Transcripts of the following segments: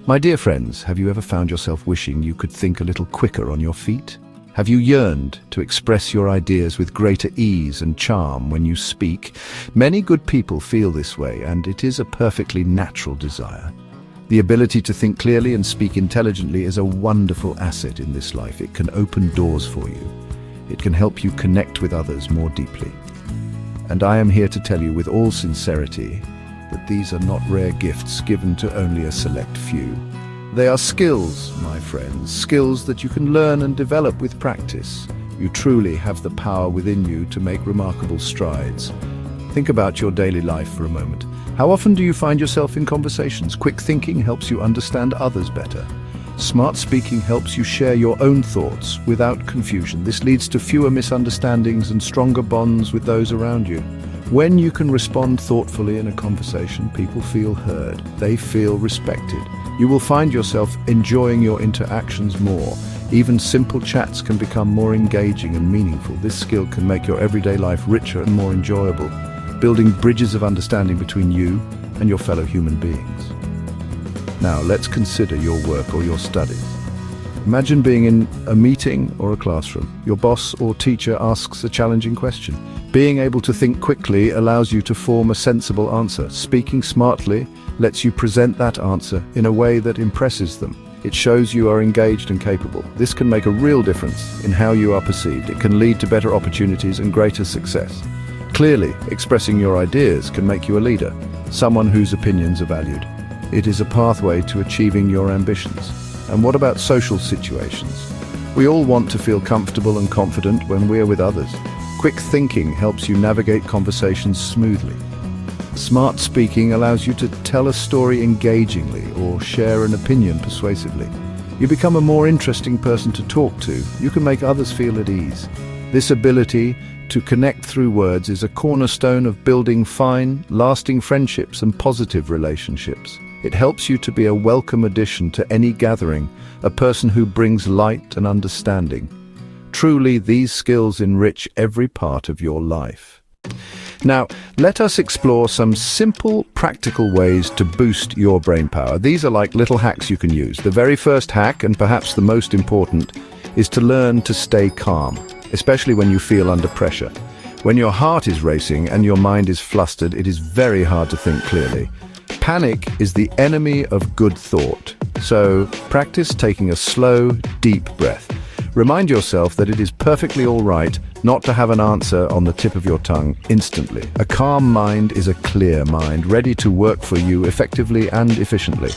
My dear friends, have you ever found yourself wishing you could think a little quicker on your feet? Have you yearned to express your ideas with greater ease and charm when you speak? Many good people feel this way, and it is a perfectly natural desire. The ability to think clearly and speak intelligently is a wonderful asset in this life. It can open doors for you. It can help you connect with others more deeply. And I am here to tell you with all sincerity that these are not rare gifts given to only a select few. They are skills, my friends, skills that you can learn and develop with practice. You truly have the power within you to make remarkable strides. Think about your daily life for a moment. How often do you find yourself in conversations? Quick thinking helps you understand others better. Smart speaking helps you share your own thoughts without confusion. This leads to fewer misunderstandings and stronger bonds with those around you. When you can respond thoughtfully in a conversation, people feel heard. They feel respected. You will find yourself enjoying your interactions more. Even simple chats can become more engaging and meaningful. This skill can make your everyday life richer and more enjoyable, building bridges of understanding between you and your fellow human beings. Now, let's consider your work or your studies. Imagine being in a meeting or a classroom. Your boss or teacher asks a challenging question. Being able to think quickly allows you to form a sensible answer. Speaking smartly lets you present that answer in a way that impresses them. It shows you are engaged and capable. This can make a real difference in how you are perceived. It can lead to better opportunities and greater success. Clearly, expressing your ideas can make you a leader, someone whose opinions are valued. It is a pathway to achieving your ambitions. And what about social situations? We all want to feel comfortable and confident when we are with others. Quick thinking helps you navigate conversations smoothly. Smart speaking allows you to tell a story engagingly or share an opinion persuasively. You become a more interesting person to talk to. You can make others feel at ease. This ability to connect through words is a cornerstone of building fine, lasting friendships and positive relationships. It helps you to be a welcome addition to any gathering, a person who brings light and understanding. Truly, these skills enrich every part of your life. Now, let us explore some simple, practical ways to boost your brain power. These are like little hacks you can use. The very first hack, and perhaps the most important, is to learn to stay calm, especially when you feel under pressure. When your heart is racing and your mind is flustered, it is very hard to think clearly. Panic is the enemy of good thought, so practice taking a slow, deep breath. Remind yourself that it is perfectly all right not to have an answer on the tip of your tongue instantly. A calm mind is a clear mind, ready to work for you effectively and efficiently.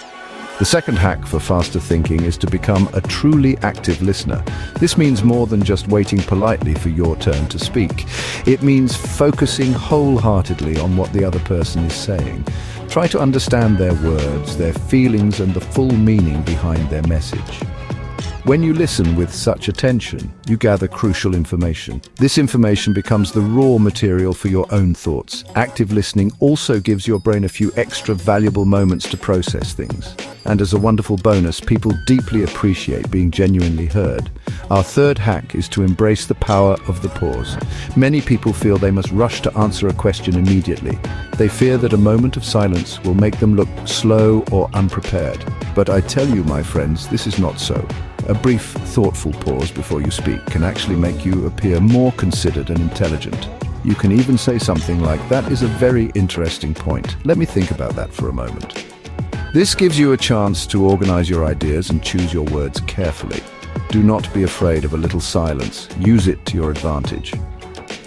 The second hack for faster thinking is to become a truly active listener. This means more than just waiting politely for your turn to speak. It means focusing wholeheartedly on what the other person is saying. Try to understand their words, their feelings, and the full meaning behind their message. When you listen with such attention, you gather crucial information. This information becomes the raw material for your own thoughts. Active listening also gives your brain a few extra valuable moments to process things. And as a wonderful bonus, people deeply appreciate being genuinely heard. Our third hack is to embrace the power of the pause. Many people feel they must rush to answer a question immediately. They fear that a moment of silence will make them look slow or unprepared. But I tell you, my friends, this is not so. A brief, thoughtful pause before you speak can actually make you appear more considered and intelligent. You can even say something like, "That is a very interesting point. Let me think about that for a moment." This gives you a chance to organize your ideas and choose your words carefully. Do not be afraid of a little silence. Use it to your advantage.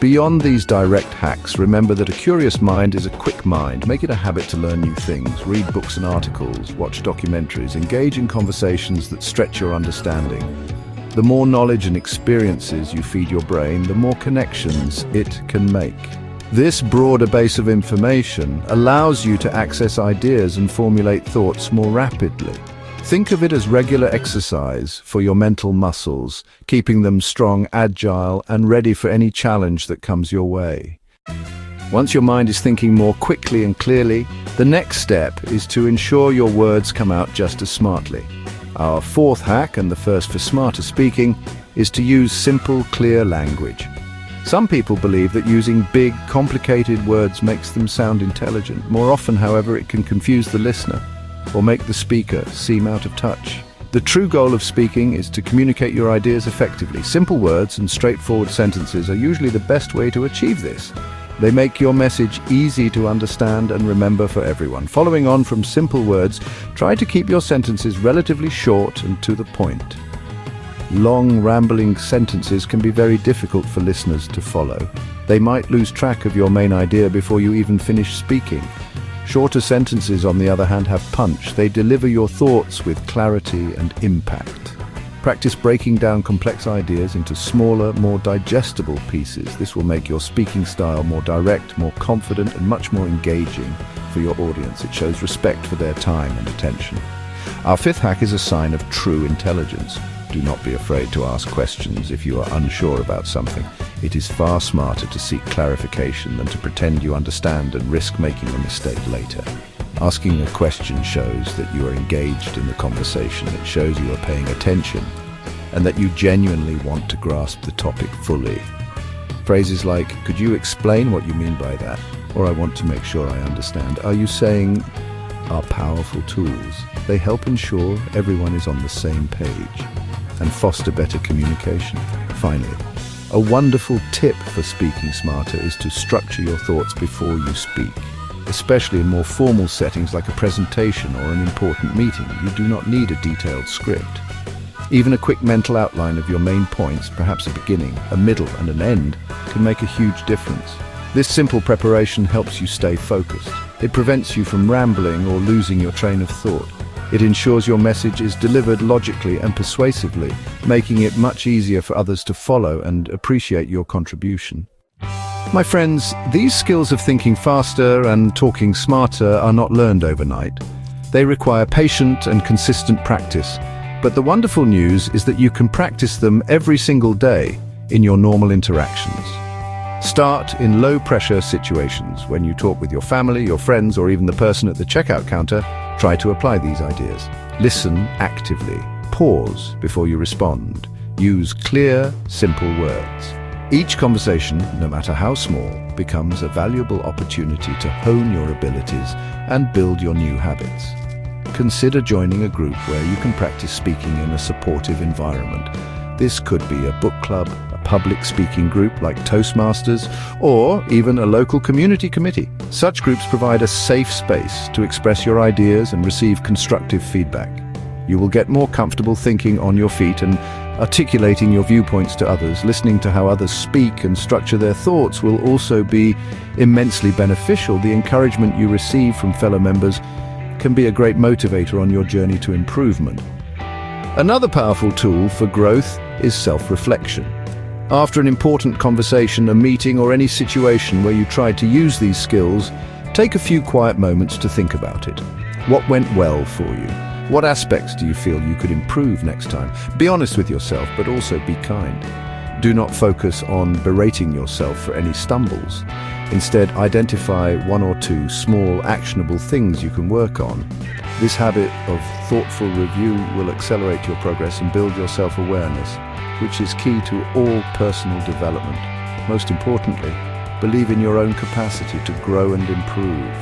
Beyond these direct hacks, remember that a curious mind is a quick mind. Make it a habit to learn new things. Read books and articles, watch documentaries, engage in conversations that stretch your understanding. The more knowledge and experiences you feed your brain, the more connections it can make. This broader base of information allows you to access ideas and formulate thoughts more rapidly. Think of it as regular exercise for your mental muscles, keeping them strong, agile, and ready for any challenge that comes your way. Once your mind is thinking more quickly and clearly, the next step is to ensure your words come out just as smartly. Our fourth hack, and the first for smarter speaking, is to use simple, clear language. Some people believe that using big, complicated words makes them sound intelligent. More often, however, it can confuse the listener. or make the speaker seem out of touch. The true goal of speaking is to communicate your ideas effectively. Simple words and straightforward sentences are usually the best way to achieve this. They make your message easy to understand and remember for everyone. Following on from simple words, try to keep your sentences relatively short and to the point. Long, rambling sentences can be very difficult for listeners to follow. They might lose track of your main idea before you even finish speaking. Shorter sentences, on the other hand, have punch. They deliver your thoughts with clarity and impact. Practice breaking down complex ideas into smaller, more digestible pieces. This will make your speaking style more direct, more confident, and much more engaging for your audience. It shows respect for their time and attention. Our fifth hack is a sign of true intelligence. Do not be afraid to ask questions if you are unsure about something. It is far smarter to seek clarification than to pretend you understand and risk making a mistake later. Asking a question shows that you are engaged in the conversation. It shows you are paying attention and that you genuinely want to grasp the topic fully. Phrases like, "Could you explain what you mean by that?" or "I want to make sure I understand," are you saying, are powerful tools. They help ensure everyone is on the same page and foster better communication. Finally, a wonderful tip for speaking smarter is to structure your thoughts before you speak. Especially in more formal settings like a presentation or an important meeting, you do not need a detailed script. Even a quick mental outline of your main points, perhaps a beginning, a middle, and an end, can make a huge difference. This simple preparation helps you stay focused. It prevents you from rambling or losing your train of thought. It ensures your message is delivered logically and persuasively, making it much easier for others to follow and appreciate your contribution. My friends, these skills of thinking faster and talking smarter are not learned overnight. They require patient and consistent practice. But the wonderful news is that you can practice them every single day in your normal interactions. Start in low-pressure situations. When you talk with your family, your friends, or even the person at the checkout counter, try to apply these ideas. Listen actively. Pause before you respond. Use clear, simple words. Each conversation, no matter how small, becomes a valuable opportunity to hone your abilities and build your new habits. Consider joining a group where you can practice speaking in a supportive environment. This could be a book club, a public speaking group like Toastmasters, or even a local community committee. Such groups provide a safe space to express your ideas and receive constructive feedback. You will get more comfortable thinking on your feet and articulating your viewpoints to others. Listening to how others speak and structure their thoughts will also be immensely beneficial. The encouragement you receive from fellow members can be a great motivator on your journey to improvement. Another powerful tool for growth is self-reflection. After an important conversation, a meeting, or any situation where you tried to use these skills, take a few quiet moments to think about it. What went well for you? What aspects do you feel you could improve next time? Be honest with yourself, but also be kind. Do not focus on berating yourself for any stumbles. Instead, identify one or two small, actionable things you can work on. This habit of thoughtful review will accelerate your progress and build your self-awareness, which is key to all personal development. Most importantly, believe in your own capacity to grow and improve.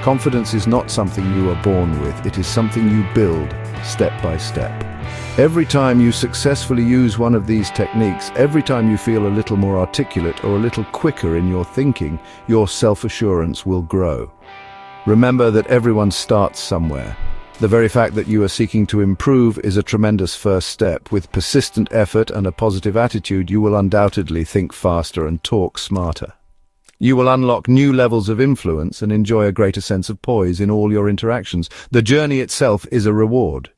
Confidence is not something you are born with, it is something you build step by step. Every time you successfully use one of these techniques, every time you feel a little more articulate or a little quicker in your thinking, your self-assurance will grow. Remember that everyone starts somewhere. The very fact that you are seeking to improve is a tremendous first step. With persistent effort and a positive attitude, you will undoubtedly think faster and talk smarter. You will unlock new levels of influence and enjoy a greater sense of poise in all your interactions. The journey itself is a reward.